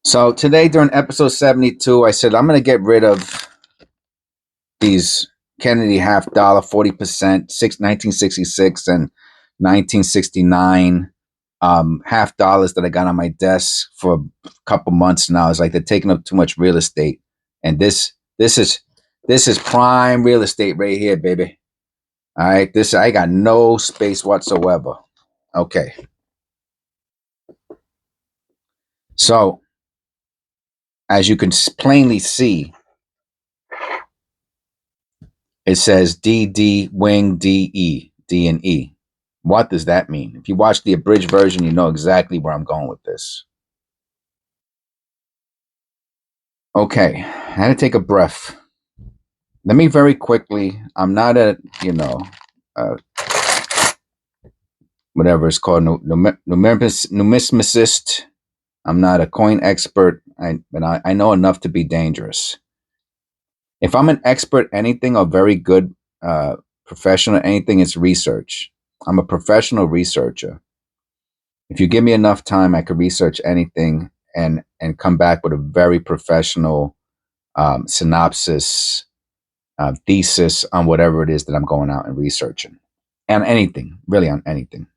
So today during episode 72, I said I'm going to get rid of these Kennedy half dollar, 40%, 1966 and 1969 half dollars that I got on my desk for a couple months now. It's like they're taking up too much real estate. And this is prime real estate right here, baby. All right, this I got no space whatsoever. Okay. So, as you can plainly see, it says DD wing DE, D and E. What does that mean? If you watch the abridged version, you know exactly where I'm going with this. Okay, I had to take a breath. Let me very quickly, I'm not a, uh, whatever it's called, numismatist. I'm not a coin expert, but I know enough to be dangerous. If I'm an expert anything or very good professional anything, it's research. I'm a professional researcher. If you give me enough time, I could research anything and come back with a very professional synopsis, thesis on whatever it is that I'm going out and researching, and anything, really on anything.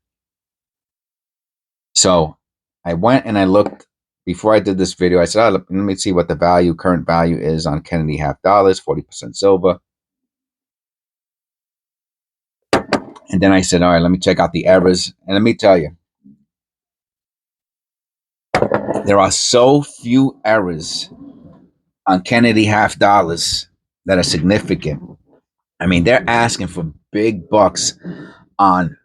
So I went and I looked before I did this video. I said, let me see what the current value is on Kennedy half dollars, 40% silver. And then I said, all right, let me check out the errors. And let me tell you, there are so few errors on Kennedy half dollars that are significant. I mean, they're asking for big bucks on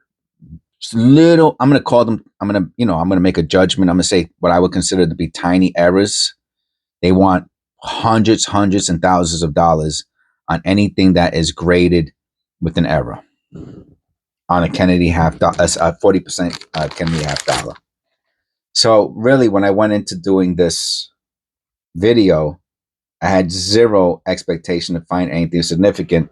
little, I'm going to call them, I'm going to make a judgment. I'm going to say what I would consider to be tiny errors. They want hundreds and thousands of dollars on anything that is graded with an error on a Kennedy half dollar, 40% Kennedy half dollar. So really, when I went into doing this video, I had zero expectation to find anything significant.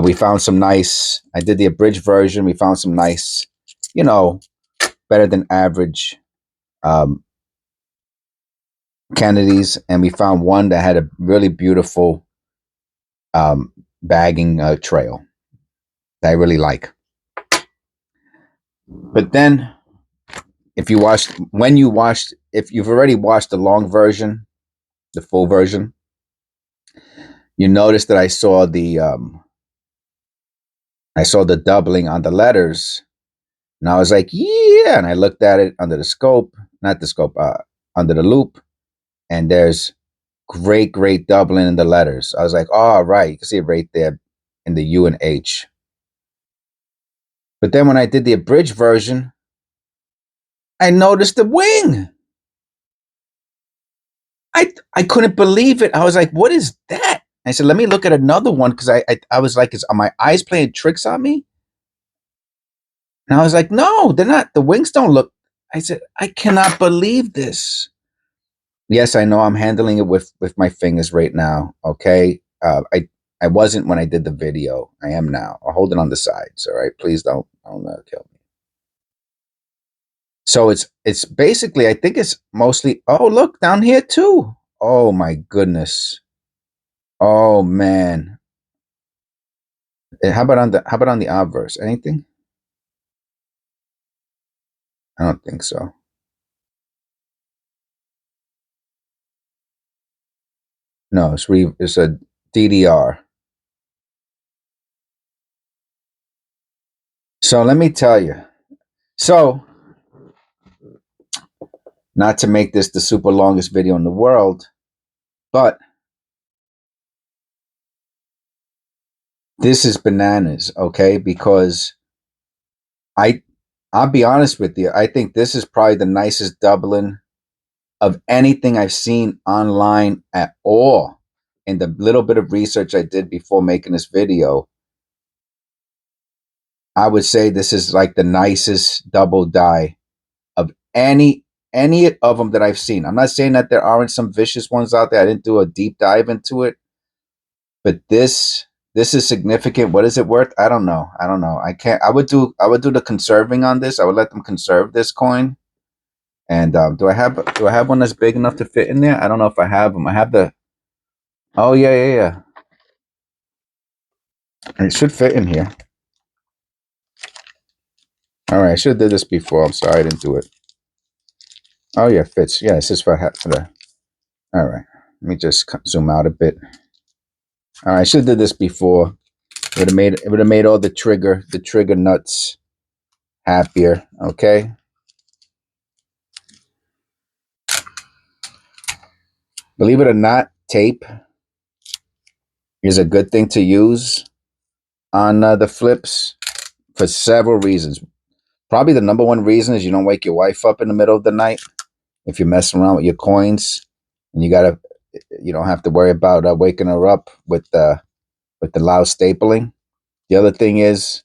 We found some nice, I did the abridged version. We found some nice, better than average Kennedys. And we found one that had a really beautiful bagging trail that I really like. But then if you've already watched the long version, the full version, you notice that I saw the doubling on the letters, and I was like, yeah. And I looked at it under the scope, not the scope, under the loop, and there's great doubling in the letters. I was like, oh, right. You can see it right there in the U and H. But then when I did the abridged version, I noticed the wing. I couldn't believe it. I was like, what is that? I said, let me look at another one, because I was like, are my eyes playing tricks on me? And I was like, no, they're not. The wings don't look. I said, I cannot believe this. Yes, I know I'm handling it with my fingers right now. Okay. I wasn't when I did the video. I am now. I'll hold it on the sides. All right. Please don't kill me. So it's basically, I think it's mostly, oh, look down here too. Oh my goodness. Oh man. How about on the obverse? Anything? I don't think so. No, it's a DDR. So let me tell you. So, not to make this the super longest video in the world, but this is bananas, okay? Because I'll be honest with you, I think this is probably the nicest doubling of anything I've seen online at all. In the little bit of research I did before making this video, I would say this is like the nicest double die of any of them that I've seen. I'm not saying that there aren't some vicious ones out there. I didn't do a deep dive into it, but this is significant. What is it worth? I don't know. I would do the conserving on this. I would let them conserve this coin And do I have one that's big enough to fit in there? I don't know if I have them. I have the. Oh yeah, yeah, yeah. It should fit in here. All right, I should have did this before. I'm sorry I didn't do it. Oh yeah, fits. Yeah, it's just for the. All right, let me just zoom out a bit. All right, I should have did this before. It would have made all the trigger nuts happier. Okay. Believe it or not, tape is a good thing to use on the flips for several reasons. Probably the number one reason is you don't wake your wife up in the middle of the night if you're messing around with your coins, and you don't have to worry about waking her up with the loud stapling. The other thing is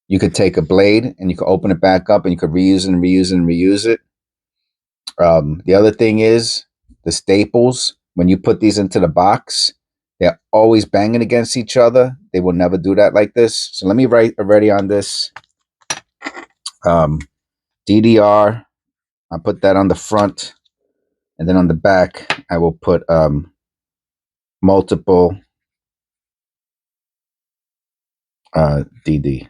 you could take a blade and you could open it back up and you could reuse it and reuse it and reuse it. The other thing is the staples. When you put these into the box, they're always banging against each other. They will never do that like this. So let me write already on this. DDR. I'll put that on the front, and then on the back, I will put multiple DD.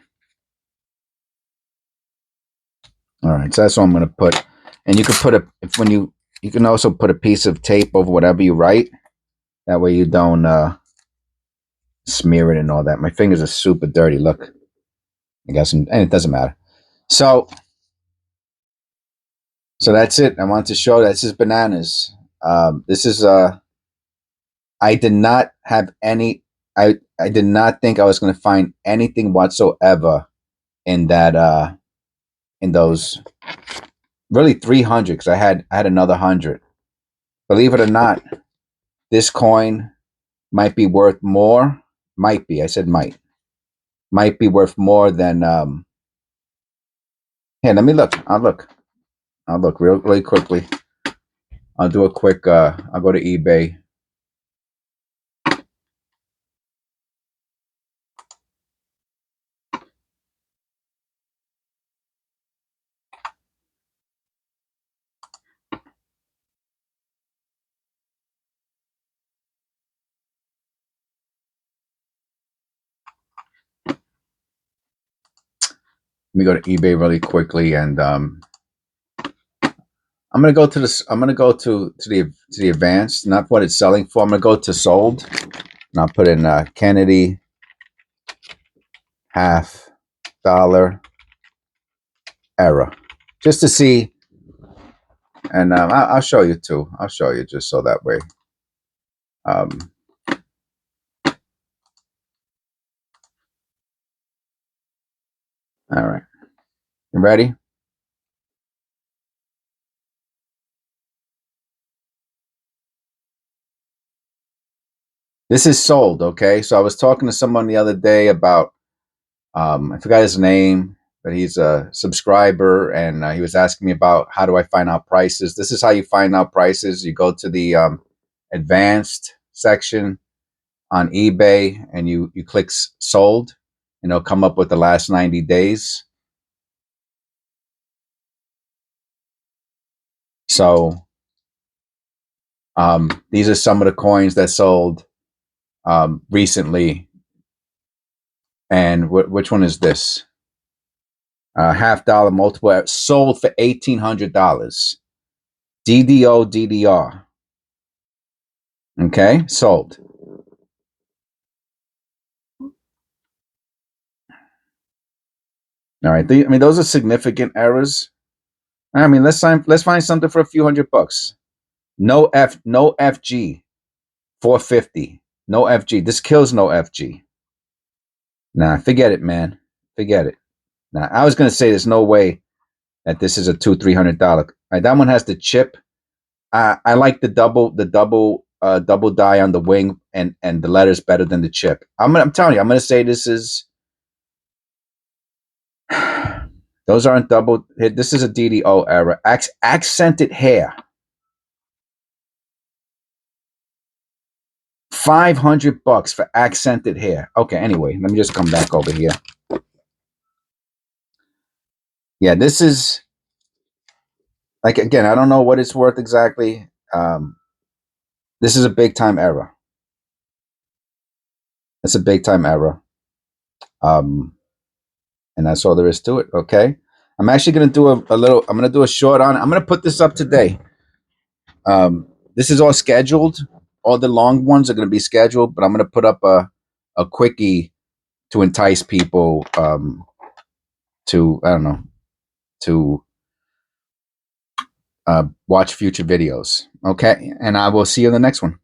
All right, so that's what I'm going to put. And you can put you can also put a piece of tape over whatever you write. That way you don't smear it and all that. My fingers are super dirty. Look, I got some, and it doesn't matter. So that's it. I want to show that this is bananas. This is I did not have any. I did not think I was going to find anything whatsoever in that in those really 300 because I had another 100. Believe it or not, this coin might be worth more. Might be. I said might be worth more than. Here, let me look. I'll look really quickly. I'll do a quick. I'll go to eBay. Let me go to eBay really quickly, and I'm gonna go to this. I'm gonna go to the advanced, not what it's selling for. I'm gonna go to sold, and I'll put in Kennedy $half error, just to see. And I'll show you too. I'll show you just so that way. Um, all right, you ready? This is sold. Okay, so I was talking to someone the other day about I forgot his name, but he's a subscriber, and he was asking me about how do I find out prices. This is how you find out prices. You go to the advanced section on eBay, and you click sold, and it'll come up with the last 90 days. So these are some of the coins that sold recently. And which one is this? $half multiple sold for $1,800. DDO DDR. Okay, sold. All right. I mean, those are significant errors. I mean, let's find something for a few $100. No FG 450. No FG. This kills no FG. Nah, forget it, man. Forget it. Nah, I was gonna say there's no way that this is a $200-300. All right, that one has the chip. I like the double die on the wing and the letters better than the chip. I'm telling you, I'm gonna say this is. Those aren't double. This is a DDO error. Accented hair. $500 for accented hair. Okay, anyway, let me just come back over here. Yeah, this is like again, I don't know what it's worth exactly. This is a big time era. It's a big time era. Um, and that's all there is to it. Okay. I'm actually gonna do a little. I'm gonna do a short on. I'm gonna put this up today. This is all scheduled. All the long ones are gonna be scheduled, but I'm gonna put up a quickie to entice people to I don't know to watch future videos. Okay, and I will see you in the next one.